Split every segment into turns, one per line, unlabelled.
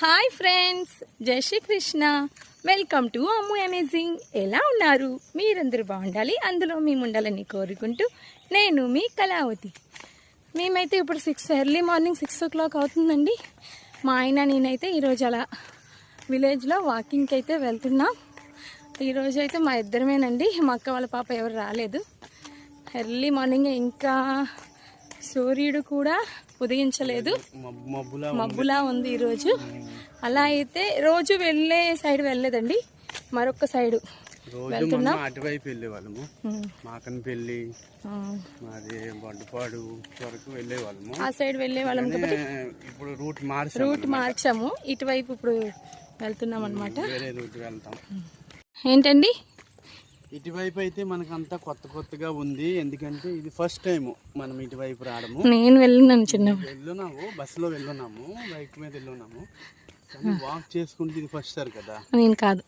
Hi friends, జై Shri Krishna. Welcome to Ammu amazing. ఎలా ఉన్నారు? మీరందరూ బాగుండాలి, అందులో మేము ఉండాలని కోరుకుంటూ నేను మీ కళావతి. మేమైతే ఇప్పుడు ఎర్లీ మార్నింగ్ 6 o'clock అవుతుందండి. మా ఆయన నేనైతే ఈరోజు అలా విలేజ్లో వాకింగ్కి అయితే వెళ్తున్నాం. ఈరోజు అయితే మా ఇద్దరమేనండి, మా అక్క వాళ్ళ పాప ఎవరు రాలేదు. ఎర్లీ మార్నింగ్ ఇంకా సూర్యుడు కూడా ఉదయించలేదు, మబ్బులా ఉంది ఈరోజు. అలా అయితే రోజు వెళ్ళే సైడ్ వెళ్ళలేదండి, మరొక సైడ్ వెళ్తున్నాం.
అటువైపు వెళ్ళేవాళ్ళము, మాకనపల్లి మరి బండుపాడు వరకు వెళ్ళేవాళ్ళము.
ఆ సైడ్ వెళ్ళేవాళ్ళం కాబట్టి
ఇప్పుడు రూట్
మార్చాము. ఇటువైపు ఇప్పుడు వెళ్తున్నాం అన్నమాట.
వేరే రూట్ వెళ్తాం.
ఏంటండి,
ఇటువైపు అయితే మనకంతా కొత్తగా ఉంది. ఎందుకంటే ఇది ఫస్ట్ టైం మనం ఇటువైపు రావడము.
నేను వెళ్ళినాను,
వెళ్ళున్నాము, బస్సులో వెళ్ళున్నాము, బైక్ మీద వెళ్ళున్నాము. కానీ వాక్ చేసుకుంటే ఇది ఫస్ట్ సార్ కదా.
నేను కాదు,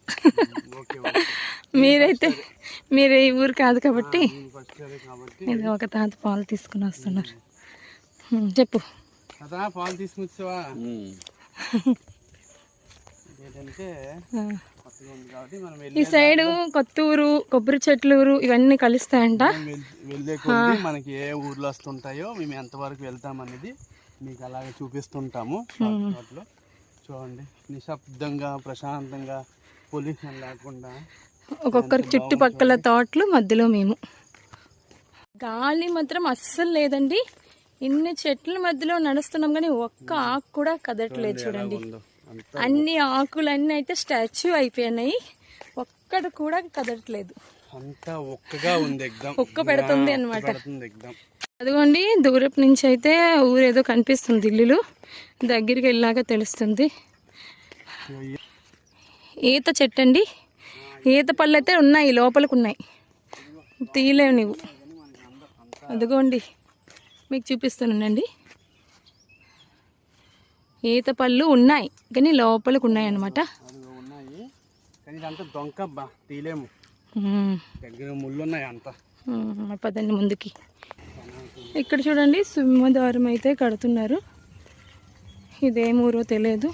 మీరు ఈ ఊరు కాదు కాబట్టి. ఇది ఒక తాత పాలు తీసుకుని వస్తున్నారు. చెప్పు
కదా, పాలు తీసుకొచ్చావా? ఏంటంటే
ఈ సైడ్ కొత్తూరు, కొబ్బరి చెట్లూరు ఇవన్నీ కలుస్తాయంట.
వెళ్ళే కొద్ది మనకి ఏ ఊర్లు వస్తుంటాయో మేము ఎంతవరకు వెళ్తామనేది మీకు అలాగే చూపిస్తుంటాము. చూడండి, నిశ్శబ్దంగా ప్రశాంతంగా, పొల్యూషన్ లేకుండా,
ఒక్కొక్కరి చుట్టుపక్కల తోటలు, మధ్యలో మేము. గాలి మాత్రం అస్సలు లేదండి. ఇన్ని చెట్ల మధ్యలో నడుస్తున్నాం కానీ ఒక్క ఆకు కూడా కదట్లేదు. చూడండి, అన్ని ఆకులన్నీ అయితే స్టాచ్యూ అయిపోయినాయి, ఒక్కడు కూడా కదట్లేదు.
అంతా ఒక్కగా ఉంది,
ఒక్క పెడుతుంది అనమాట. అదిగోండి, దూరపు నుంచి అయితే ఊరేదో కనిపిస్తుంది, ఇల్లులు. దగ్గరికి వెళ్ళాక తెలుస్తుంది. ఈత చెట్టు అండి, ఈత పళ్ళు అయితే ఉన్నాయి, లోపలికి ఉన్నాయి, తీయలేవు నువ్వు. అదిగోండి, మీకు చూపిస్తున్నానండి. ఈత పళ్ళు ఉన్నాయి కానీ లోపలికి ఉన్నాయి అన్నమాట. పదండి ముందుకి. ఇక్కడ చూడండి, సింహద్వారం అయితే కడుతున్నారు. ఇదేం ఊరో తెలియదు,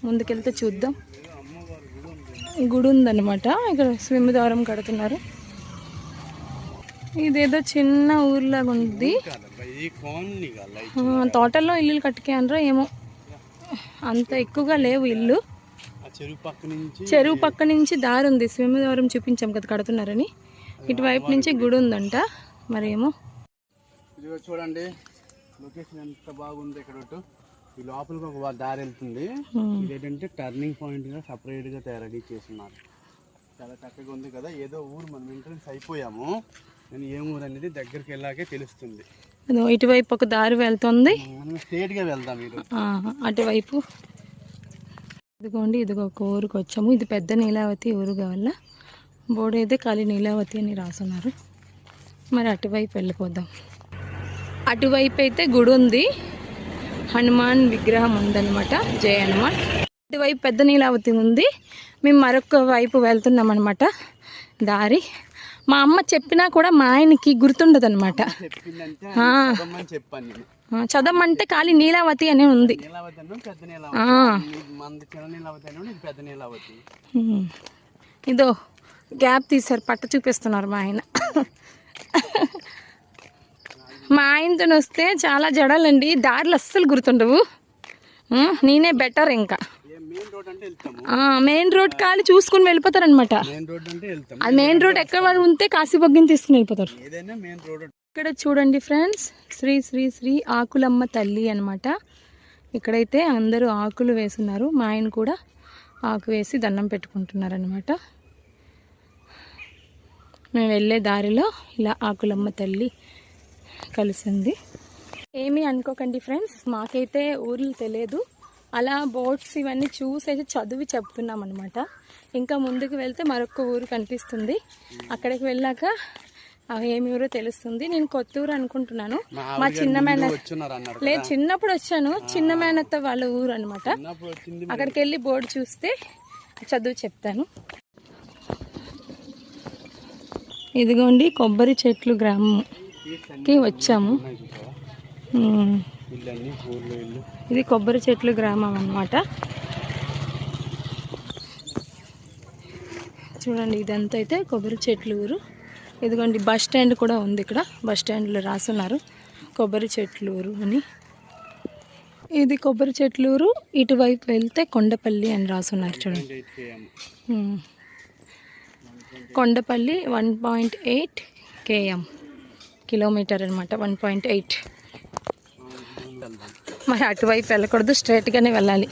ముందుకెళ్తే చూద్దాం. గుడి ఉందన్నమాట, ఇక్కడ సింహద్వారం కడుతున్నారు. ఇదేదో చిన్న ఊర్లాగా ఉంది. తోటల్లో ఇల్లులు కట్టుకేనరా ఏమో, అంత ఎక్కువగా లేవు ఇల్లు. చెరువు పక్క నుంచి దారి ఉంది, సింహద్వారం చూపించాం కదా కడుతున్నారని. ఇటువైపు నుంచి గుడి ఉందంట, మరేమో.
చూడండి, లొకేషన్ ఎంత బాగుంది. ఇక్కడ ఈ లోపలికి ఒక దారి వెళ్తుంది. ఇదేంటంటే టర్నింగ్ పాయింట్ గా సపరేట్ గా రెడీ చేస్తున్నారు. చాలా చక్కగా ఉంది కదా. ఏదో ఊరు మనం ఎంట్రన్స్ అయిపోయాము, కానీ ఏ ఊరు అనేది దగ్గరికి వెళ్ళాకే తెలుస్తుంది.
ఇటువైపు ఒక దారి వెళ్తుంది,
స్ట్రేట్ గా వెళ్దాం.
అటువైపు ఇదిగోండి, ఇదిగో ఒక ఊరికి వచ్చాము. ఇది పెద్ద నీలావతి ఊరు కావాల. బోర్డు అయితే ఖాళీ నీలావతి అని రాసున్నారు. మరి అటువైపు వెళ్ళిపోదాం. అటువైపు అయితే గుడి ఉంది, హనుమాన్ విగ్రహం ఉందన్నమాట, జయ హనుమాన్. ఇటువైపు పెద్ద నీలావతి ఉంది. మేము మరొక వైపు వెళ్తున్నాం అనమాట. దారి మా అమ్మ చెప్పినా కూడా మా ఆయనకి గుర్తుండదు అనమాట. చదవమంటే ఖాళీ నీలావతి అనే ఉంది. ఇదో గ్యాప్ తీశారు, పట్ట చూపిస్తున్నారు మా ఆయన. మా ఆయనతో వస్తే చాలా జడాలండి, దారిలో అస్సలు గుర్తుండవు. నేనే బెటర్. ఇంకా మెయిన్ రోడ్ ఖాళీ చూసుకుని వెళ్ళిపోతారనమాట. అది మెయిన్ రోడ్ ఎక్కడ వాళ్ళు ఉంటే కాశీబొగ్గిని తీసుకుని వెళ్ళిపోతారు. ఇక్కడ చూడండి ఫ్రెండ్స్, శ్రీ శ్రీ శ్రీ ఆకులమ్మ తల్లి అనమాట. ఇక్కడైతే అందరూ ఆకులు వేస్తున్నారు. మా ఆయన కూడా ఆకు వేసి దండం పెట్టుకుంటున్నారు అనమాట. మేము వెళ్ళే దారిలో ఇలా ఆకులమ్మ తల్లి కలిసింది. ఏమీ అనుకోకండి ఫ్రెండ్స్, మాకైతే ఊర్లు తెలియదు. అలా బోర్డ్స్ ఇవన్నీ చూసేసి చదివి చెప్తున్నాం అనమాట. ఇంకా ముందుకు వెళ్తే మరొక ఊరు కనిపిస్తుంది, అక్కడికి వెళ్ళాక ఏమి ఊరో తెలుస్తుంది. నేను కొత్తూరు అనుకుంటున్నాను. మా చిన్న మేనత్త లేదు, చిన్నప్పుడు వచ్చాను, చిన్న మేనత్త వాళ్ళ ఊరు అనమాట. అక్కడికి వెళ్ళి బోర్డు చూస్తే చదువు చెప్తాను. ఇదిగోండి, కొబ్బరి చెట్లు గ్రామంకి వచ్చాము. ఇది కొబ్బరి చెట్లు గ్రామం అన్నమాట. చూడండి ఇదంతా అయితే కొబ్బరి చెట్లు ఊరు. ఇదిగోండి బస్ స్టాండ్ కూడా ఉంది ఇక్కడ. బస్ స్టాండ్లో రాసున్నారు కొబ్బరి చెట్లూరు అని. ఇది కొబ్బరి చెట్లూరు, ఇటువైపు వెళ్తే కొండపల్లి అని రాసున్నారు చూడండి. కొండపల్లి 1.8 km కిలోమీటర్ అనమాట. 1.8. మరి అటువైపు వెళ్ళకూడదు, స్ట్రైట్గానే వెళ్ళాలి,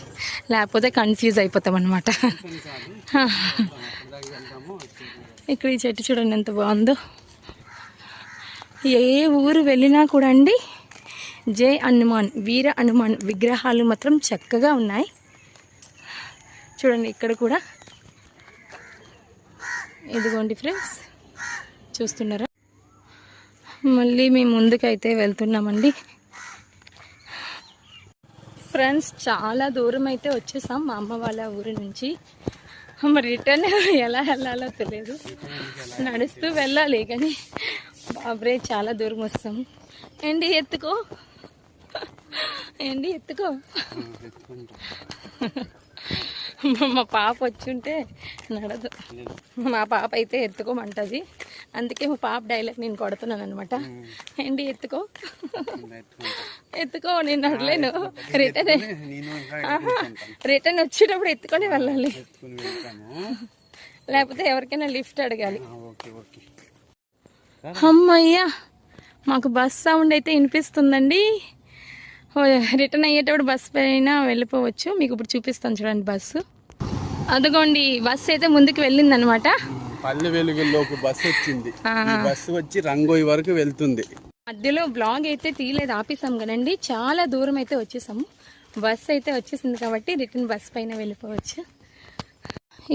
లేకపోతే కన్ఫ్యూజ్ అయిపోతాం అనమాట. ఇక్కడ ఈ చెట్టు చూడండి ఎంత బాగుందో. ఏ ఊరు వెళ్ళినా కూడా అండి జై హనుమాన్, వీర హనుమాన్ విగ్రహాలు మాత్రం చక్కగా ఉన్నాయి. చూడండి ఇక్కడ కూడా. ఇదిగోండి ఫ్రెండ్స్ చూస్తున్నారా. మళ్ళీ మేము ముందుకైతే వెళ్తున్నామండి. ఫ్రెండ్స్ చాలా దూరం అయితే వచ్చేసాం మా అమ్మ వాళ్ళ ఊరి నుంచి. మరి రిటర్న్ ఎలా వెళ్ళాలో తెలియదు, నడుస్తూ వెళ్ళాలి కానీ బాబ్రే చాలా దూరం వస్తాం. ఏంటి ఎత్తుకో, ఏంటి ఎత్తుకో. మా పాప వచ్చుంటే నడదు, మా పాప అయితే ఎత్తుకోమంటది. అందుకే మా పాప డైలాగ్ నేను కొడుతున్నాను అనమాట. ఏంటి ఎత్తుకో, ఎత్తుకో, నేను నడలేను. రిటర్న్ వచ్చేటప్పుడు ఎత్తుకొని వెళ్ళాలి, లేకపోతే ఎవరికైనా లిఫ్ట్ అడగాలి. అమ్మయ్యా మాకు బస్ సౌండ్ అయితే వినిపిస్తుందండి. రిటర్న్ అయ్యేటప్పుడు బస్సు పైన వెళ్ళిపోవచ్చు. మీకు ఇప్పుడు చూపిస్తాను చూడండి బస్సు. అదిగోండి బస్సు అయితే ముందుకు వెళ్ళింది అనమాట.
పల్లె వెలుగుల్లోకి బస్సు వచ్చింది. బస్సు వచ్చి రంగోయి వరకు వెళ్తుంది.
మధ్యలో బ్లాగ్ అయితే తీయలేదు, ఆపేసాం కదండి. చాలా దూరం అయితే వచ్చేసాము. బస్సు అయితే వచ్చేసింది కాబట్టి రిటర్న్ బస్ పైన వెళ్ళిపోవచ్చు.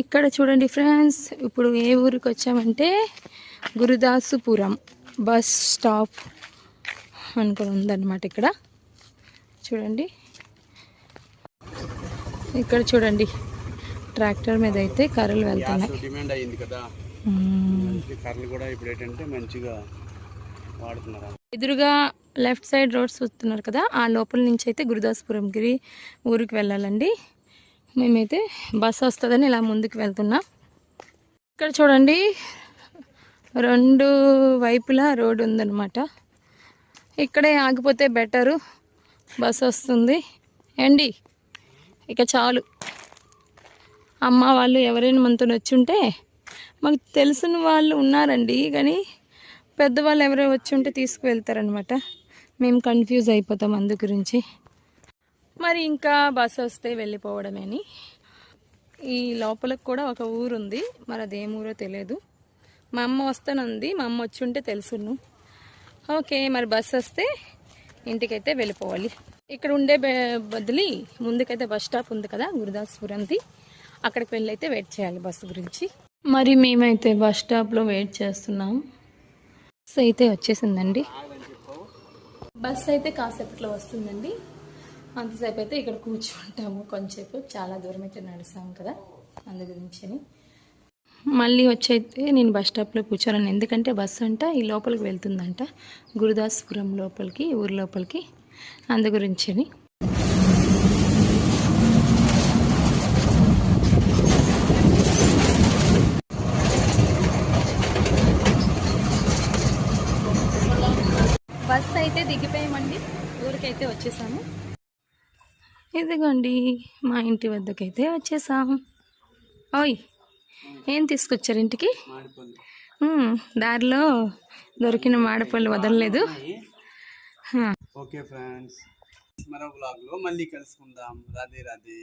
ఇక్కడ చూడండి ఫ్రెండ్స్, ఇప్పుడు ఏ ఊరికి వచ్చామంటే గురుదాసుపురం బస్ స్టాప్ అనుకుని ఉందన్నమాట. ఇక్కడ చూడండి, ఇక్కడ చూడండి ట్రాక్టర్ మీద అయితే కర్రలు వెళ్తున్నాయి.
డిమాండ్ అయ్యింది కదా, కర్రలు కూడా ఇప్పుడు ఏంటంటే మంచిగా వాడుతున్నారు.
ఎదురుగా లెఫ్ట్ సైడ్ రోడ్స్ వస్తున్నారు కదా, ఆ లోపల నుంచి అయితే గురుదాసుపురం గిరి ఊరికి వెళ్ళాలండి. మేమైతే బస్సు వస్తుందని ఇలా ముందుకు వెళ్తున్నాం. ఇక్కడ చూడండి 2 వైపులా రోడ్డు ఉందన్నమాట. ఇక్కడే ఆగిపోతే బెటరు, బస్సు వస్తుంది. ఏండి ఇక చాలు. అమ్మ వాళ్ళు ఎవరైనా మనతో వచ్చి ఉంటే, మాకు తెలిసిన వాళ్ళు ఉన్నారండి కానీ పెద్దవాళ్ళు ఎవరైనా వచ్చి ఉంటే తీసుకువెళ్తారనమాట. మేము కన్ఫ్యూజ్ అయిపోతాం అందు గురించి. మరి ఇంకా బస్సు వస్తే వెళ్ళిపోవడమేని. ఈ లోపలకు కూడా ఒక ఊరు ఉంది, మరి అదేం ఊరో తెలియదు. మా అమ్మ వస్తానంది, మా అమ్మ వచ్చి ఉంటే తెలుసును. ఓకే మరి బస్సు వస్తే ఇంటికైతే వెళ్ళిపోవాలి. ఇక్కడ ఉండే బదిలి ముందుకైతే బస్ స్టాప్ ఉంది కదా గురుదాసుపురంది, అక్కడికి వెళ్ళి అయితే వెయిట్ చేయాలి బస్సు గురించి. మరి మేమైతే బస్ స్టాప్లో వెయిట్ చేస్తున్నాం. బస్సు అయితే వచ్చేసిందండి. బస్సు అయితే కాసేపట్లో వస్తుందండి. అంతసేపు అయితే ఇక్కడ కూర్చుంటాము కొంచెంసేపు, చాలా దూరం అయితే నడుస్తాము కదా అందు గురించి. మళ్ళీ వచ్చైతే నేను బస్ స్టాప్లో కూర్చోను, ఎందుకంటే బస్సు అంట ఈ లోపలికి వెళ్తుందంట, గురుదాసుపురం లోపలికి, ఊరి లోపలికి, అందు గురించి. బస్సు అయితే దిగిపోయామండి, ఊరికైతే వచ్చేసాము. ఇదిగోండి మా ఇంటి వద్దకైతే వచ్చేసాము. ఓయ్ ఏం తీసుకొచ్చారు ఇంటికి? దారిలో దొరికిన మాడపళ్ళు వదలలేదు.
ఓకే ఫ్రెండ్స్, మరో వ్లాగ్లో మళ్ళీ కలుసుకుందాం. రాధే రాధే.